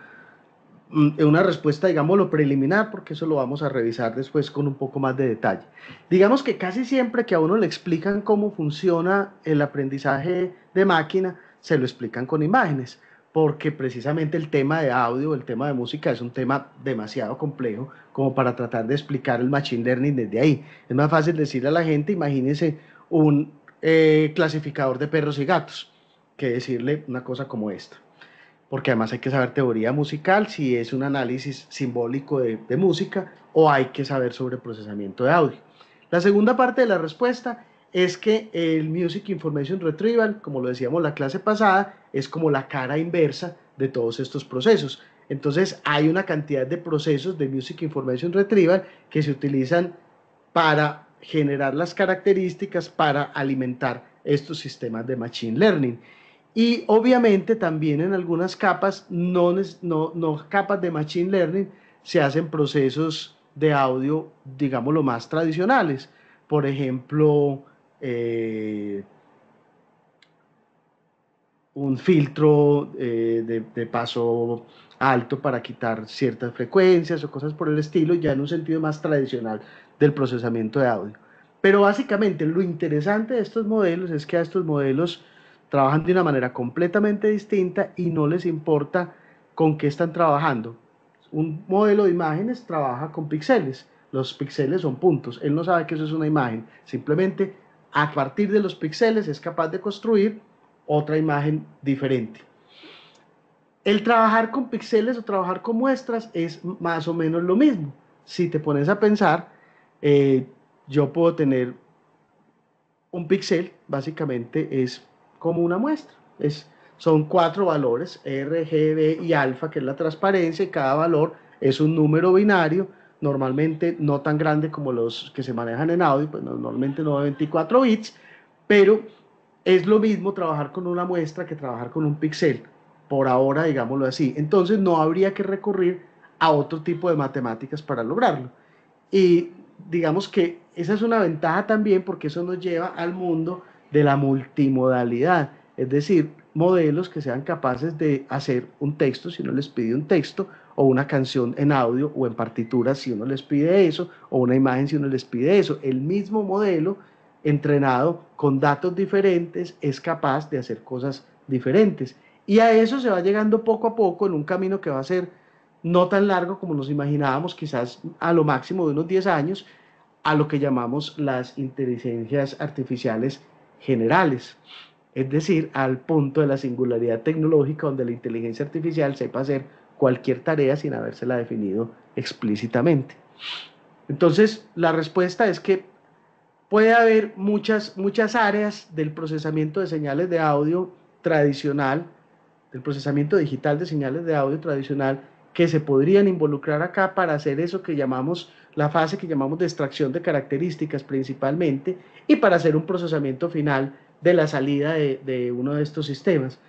en una respuesta, digámoslo, preliminar, porque eso lo vamos a revisar después con un poco más de detalle. Digamos que casi siempre que a uno le explican cómo funciona el aprendizaje de máquina, se lo explican con imágenes, porque precisamente el tema de audio, el tema de música es un tema demasiado complejo como para tratar de explicar el machine learning desde ahí. Es más fácil decirle a la gente, imagínense un clasificador de perros y gatos, que decirle una cosa como esta. Porque además hay que saber teoría musical, si es un análisis simbólico de música, o hay que saber sobre procesamiento de audio. La segunda parte de la respuesta es que el Music Information Retrieval, como lo decíamos la clase pasada, es como la cara inversa de todos estos procesos. Entonces hay una cantidad de procesos de Music Information Retrieval que se utilizan para generar las características para alimentar estos sistemas de Machine Learning. Y obviamente también en algunas capas, no capas de Machine Learning, se hacen procesos de audio, digamos, lo más tradicionales. Por ejemplo, un filtro de paso alto para quitar ciertas frecuencias o cosas por el estilo, ya en un sentido más tradicional del procesamiento de audio. Pero básicamente lo interesante de estos modelos es que a estos modelos trabajan de una manera completamente distinta y no les importa con qué están trabajando. Un modelo de imágenes trabaja con píxeles, los píxeles son puntos, él no sabe que eso es una imagen, simplemente a partir de los píxeles es capaz de construir otra imagen diferente. El trabajar con píxeles o trabajar con muestras es más o menos lo mismo. Si te pones a pensar, yo puedo tener un píxel, básicamente es como una muestra. Son 4 valores, R, G, B y alfa, que es la transparencia, y cada valor es un número binario, normalmente no tan grande como los que se manejan en audio, pues normalmente no de 24 bits, pero es lo mismo trabajar con una muestra que trabajar con un píxel, por ahora, digámoslo así. Entonces no habría que recurrir a otro tipo de matemáticas para lograrlo. Y digamos que esa es una ventaja también porque eso nos lleva al mundo de la multimodalidad, es decir, modelos que sean capaces de hacer un texto si uno les pide un texto, o una canción en audio o en partituras si uno les pide eso, o una imagen si uno les pide eso. El mismo modelo entrenado con datos diferentes es capaz de hacer cosas diferentes. Y a eso se va llegando poco a poco en un camino que va a ser no tan largo como nos imaginábamos, quizás a lo máximo de unos 10 años, a lo que llamamos las inteligencias artificiales generales, es decir, al punto de la singularidad tecnológica donde la inteligencia artificial sepa hacer cualquier tarea sin habérsela definido explícitamente. Entonces, la respuesta es que puede haber muchas áreas del procesamiento de señales de audio tradicional, del procesamiento digital de señales de audio tradicional, que se podrían involucrar acá para hacer eso que llamamos, la fase que llamamos de extracción de características principalmente, y para hacer un procesamiento final de la salida de uno de estos sistemas.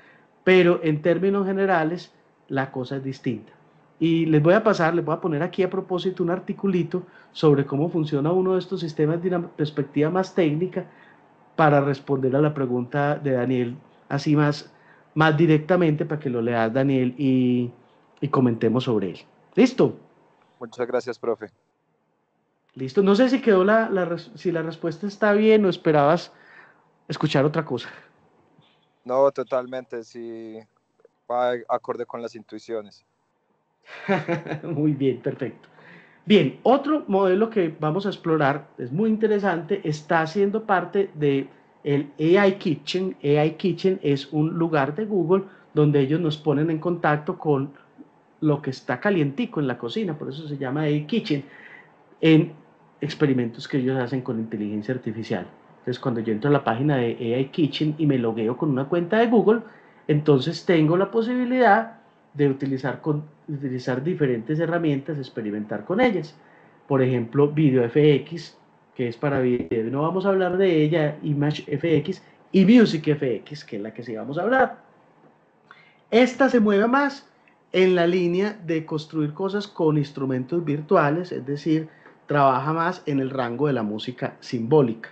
Pero en términos generales, la cosa es distinta. Y les voy a poner aquí a propósito un articulito sobre cómo funciona uno de estos sistemas de una perspectiva más técnica para responder a la pregunta de Daniel, así más directamente, para que lo leas, Daniel, y comentemos sobre él. ¿Listo? Muchas gracias, profe. Listo. No sé si quedó si la respuesta está bien o esperabas escuchar otra cosa. No, totalmente, sí, va acorde con las intuiciones. Muy bien, perfecto. Bien, otro modelo que vamos a explorar, es muy interesante, está siendo parte de el AI Kitchen. AI Kitchen es un lugar de Google donde ellos nos ponen en contacto con lo que está calientico en la cocina, por eso se llama AI Kitchen, en experimentos que ellos hacen con inteligencia artificial. Entonces, cuando yo entro a la página de AI Kitchen y me logueo con una cuenta de Google, entonces tengo la posibilidad de utilizar diferentes herramientas, experimentar con ellas. Por ejemplo, VideoFX, que es para video, no vamos a hablar de ella, ImageFX, y MusicFX, que es la que sí vamos a hablar. Esta se mueve más en la línea de construir cosas con instrumentos virtuales, es decir, trabaja más en el rango de la música simbólica.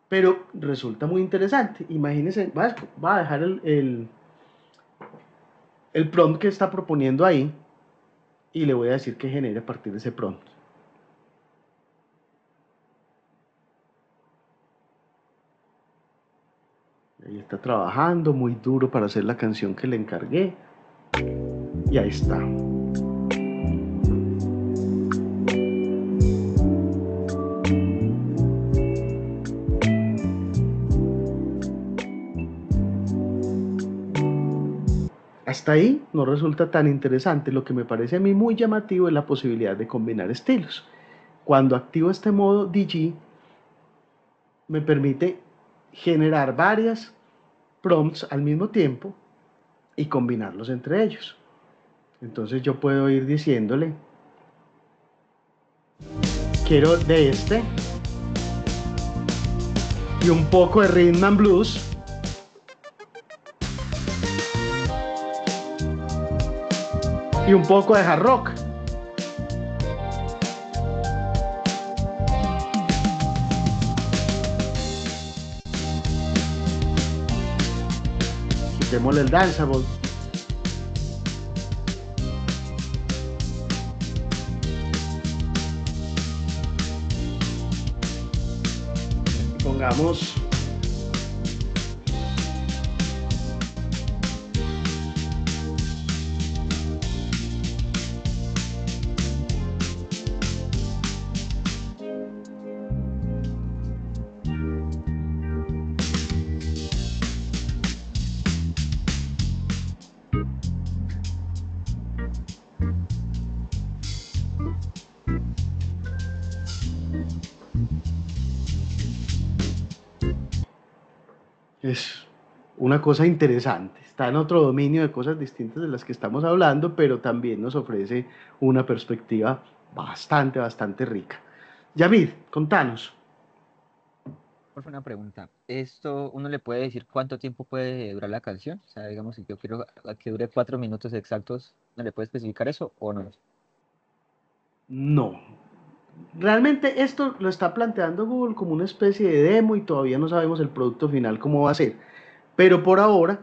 Pero resulta muy interesante. Imagínense, va a dejar el prompt que está proponiendo ahí y le voy a decir que genere a partir de ese prompt. Ahí está trabajando muy duro para hacer la canción que le encargué. Y ahí está. Hasta ahí no resulta tan interesante. Lo que me parece a mí muy llamativo es la posibilidad de combinar estilos. Cuando activo este modo DG, me permite generar varias prompts al mismo tiempo y combinarlos entre ellos. Entonces yo puedo ir diciéndole, quiero de este y un poco de rhythm and blues, y un poco de hard rock. Quitémosle el danceable. Pongamos es una cosa interesante. Está en otro dominio de cosas distintas de las que estamos hablando, pero también nos ofrece una perspectiva bastante rica. Yamid, contanos. Por favor, una pregunta. ¿Esto uno le puede decir cuánto tiempo puede durar la canción? O sea, digamos, si yo quiero que dure 4 minutos exactos, ¿no le puede especificar eso o no? No. Realmente esto lo está planteando Google como una especie de demo y todavía no sabemos el producto final cómo va a ser. Pero por ahora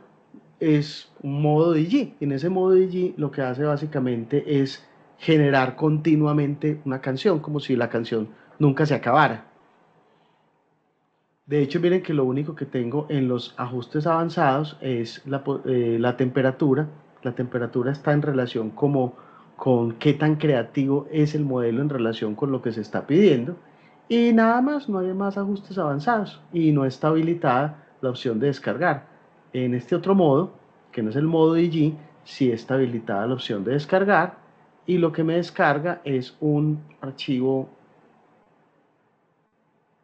es un modo DJ. En ese modo DJ lo que hace básicamente es generar continuamente una canción, como si la canción nunca se acabara. De hecho, miren que lo único que tengo en los ajustes avanzados es la temperatura. La temperatura está en relación como con qué tan creativo es el modelo en relación con lo que se está pidiendo. Y nada más, no hay más ajustes avanzados y no está habilitada la opción de descargar. En este otro modo, que no es el modo DG, sí está habilitada la opción de descargar y lo que me descarga es un archivo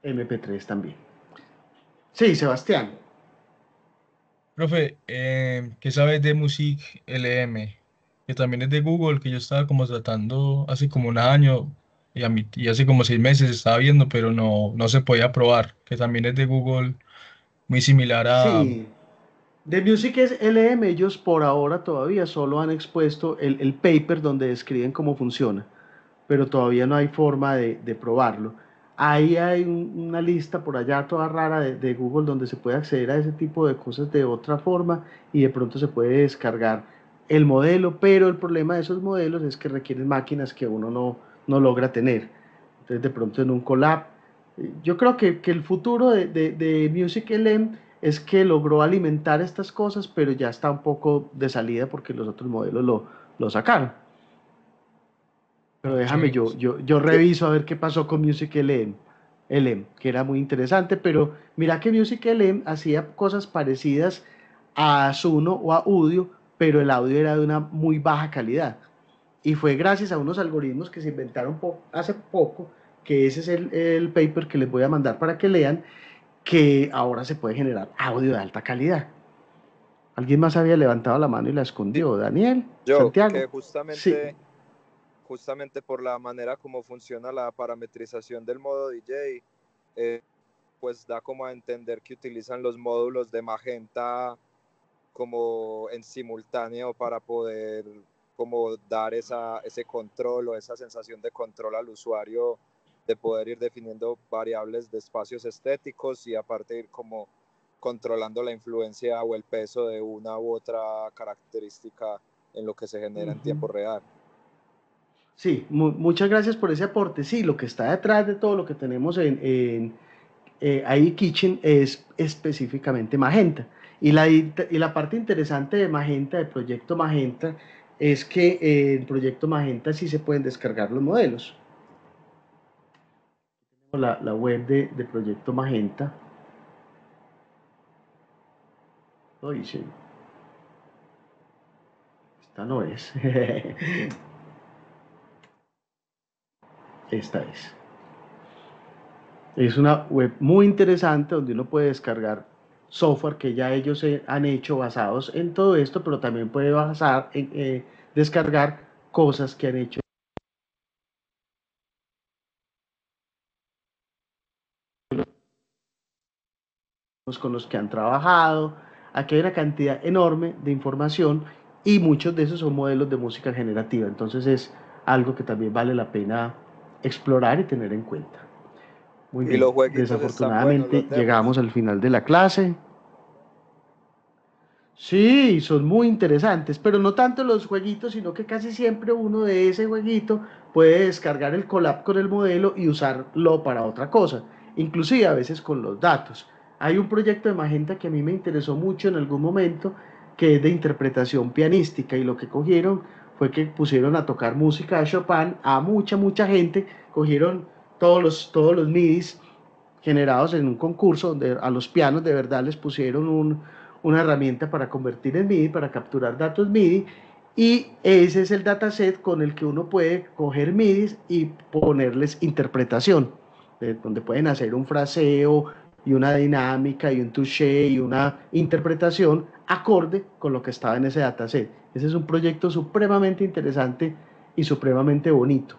MP3 también. Sí, Sebastián. Profe, ¿qué sabes de Music LM? Que también es de Google, que yo estaba como tratando hace como un año y hace como 6 meses estaba viendo, pero no se podía probar, que también es de Google, muy similar a... Sí, de Music es LM, ellos por ahora todavía solo han expuesto el paper donde describen cómo funciona, pero todavía no hay forma de probarlo. Ahí hay una lista por allá toda rara de Google donde se puede acceder a ese tipo de cosas de otra forma y de pronto se puede descargar el modelo, pero el problema de esos modelos es que requieren máquinas que uno no logra tener. Entonces de pronto en un collab, yo creo que el futuro de Music LM es que logró alimentar estas cosas, pero ya está un poco de salida porque los otros modelos lo sacaron. Pero déjame, Ok. yo reviso a ver qué pasó con Music LM, que era muy interesante, pero mira que Music LM hacía cosas parecidas a Suno o a Udio, pero el audio era de una muy baja calidad. Y fue gracias a unos algoritmos que se inventaron hace poco, que ese es el paper que les voy a mandar para que lean, que ahora se puede generar audio de alta calidad. ¿Alguien más había levantado la mano y la Sí, escondió? ¿Daniel? yo, ¿Santiago? que Sí. justamente por la manera como funciona la parametrización del modo DJ, pues da como a entender que utilizan los módulos de Magenta como en simultáneo para poder como dar ese control o esa sensación de control al usuario, de poder ir definiendo variables de espacios estéticos y aparte ir como controlando la influencia o el peso de una u otra característica en lo que se genera en tiempo real. Sí, muchas gracias por ese aporte. Sí, lo que está detrás de todo lo que tenemos en AI Kitchen es específicamente Magenta. Y la parte interesante de Magenta, del proyecto Magenta, es que en proyecto Magenta sí se pueden descargar los modelos. La web de proyecto Magenta. Lo hice. Esta no es. Esta es. Es una web muy interesante donde uno puede descargar software que ya ellos han hecho basados en todo esto, pero también puede descargar cosas que han hecho con los que han trabajado. Aquí hay una cantidad enorme de información y muchos de esos son modelos de música generativa. Entonces es algo que también vale la pena explorar y tener en cuenta. Muy Y bien, los jueguitos están buenos, desafortunadamente los llegamos demos. al final de la clase. Sí, son muy interesantes, pero no tanto los jueguitos, sino que casi siempre uno de ese jueguito puede descargar el collab con el modelo y usarlo para otra cosa, inclusive a veces con los datos. Hay un proyecto de Magenta que a mí me interesó mucho en algún momento, que es de interpretación pianística, y lo que cogieron fue que pusieron a tocar música de Chopin a mucha gente, cogieron todos los MIDIs generados en un concurso donde a los pianos de verdad les pusieron una herramienta para convertir en MIDI, para capturar datos MIDI, y ese es el dataset con el que uno puede coger MIDIs y ponerles interpretación, donde pueden hacer un fraseo y una dinámica y un touché y una interpretación acorde con lo que estaba en ese dataset. Ese es un proyecto supremamente interesante y supremamente bonito.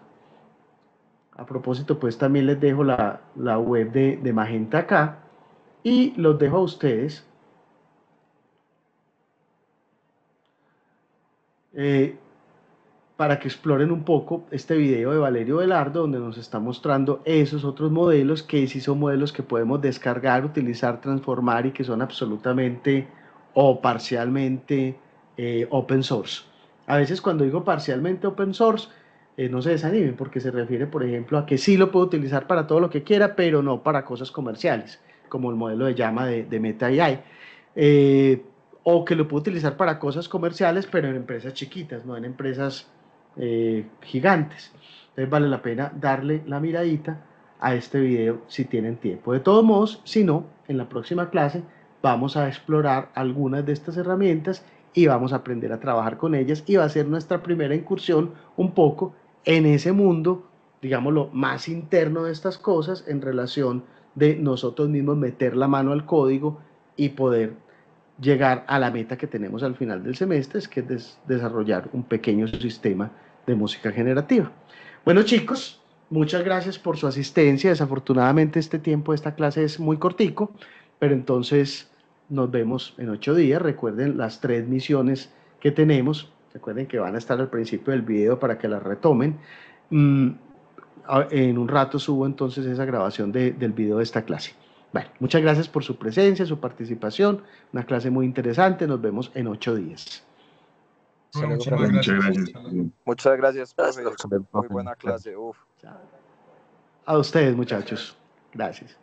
A propósito, pues también les dejo la web de Magenta acá y los dejo a ustedes. para que exploren un poco este video de Valerio Velardo, donde nos está mostrando esos otros modelos, que sí son modelos que podemos descargar, utilizar, transformar y que son absolutamente o parcialmente open source. A veces cuando digo parcialmente open source, no se desanimen, porque se refiere, por ejemplo, a que sí lo puedo utilizar para todo lo que quiera, pero no para cosas comerciales, como el modelo de llama de Meta AI. O que lo puedo utilizar para cosas comerciales, pero en empresas chiquitas, no en empresas gigantes. Entonces vale la pena darle la miradita a este video si tienen tiempo. De todos modos, si no, en la próxima clase vamos a explorar algunas de estas herramientas y vamos a aprender a trabajar con ellas, y va a ser nuestra primera incursión un poco en ese mundo, digámoslo, más interno de estas cosas, en relación de nosotros mismos meter la mano al código y poder llegar a la meta que tenemos al final del semestre, es que es desarrollar un pequeño sistema de música generativa. Bueno, chicos, muchas gracias por su asistencia. Desafortunadamente este tiempo de esta clase es muy cortico, pero entonces nos vemos en 8 días. Recuerden las 3 misiones que tenemos. Recuerden que van a estar al principio del video para que las retomen. En un rato subo entonces esa grabación del video de esta clase. Bueno, muchas gracias por su presencia, su participación. Una clase muy interesante. Nos vemos en 8 días. Muchas gracias. Muchas gracias, profe. Muy buena clase. Uf. A ustedes, muchachos. Gracias.